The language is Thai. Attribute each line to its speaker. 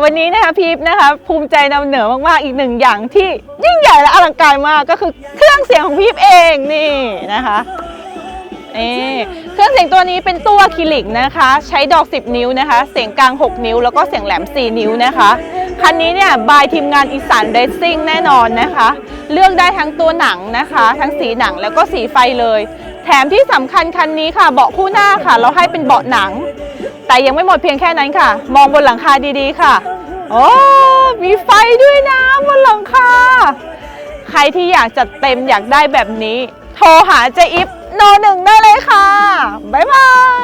Speaker 1: วันนี้นะคะพีฟนะคะภูมิใจนำเหนือมากๆอีกหนึ่งอย่างที่ยิ่งใหญ่และอลังการมากก็คือเครื่องเสียงของพีฟเองนี่นะคะเครื่องเสียงตัวนี้เป็นตู้อะคริลิกนะคะใช้ดอก10นิ้วนะคะเสียงกลาง6นิ้วแล้วก็เสียงแหลม4นิ้วนะคะคันนี้เนี่ยบายทีมงานอีสานเรซซิ่งแน่นอนนะคะเลือกได้ทั้งตัวหนังนะคะทั้งสีหนังแล้วก็สีไฟเลยแถมที่สำคัญคันนี้ค่ะเบาะคู่หน้าค่ะเราให้เป็นเบาะหนังแต่ยังไม่หมดเพียงแค่นั้นค่ะมองบนหลังคาดีๆค่ะโอ้มีไฟด้วยนะบนหลังคาใครที่อยากจัดเต็มอยากได้แบบนี้โทรหาเจอิฟโน1ได้เลยค่ะบ๊ายบาย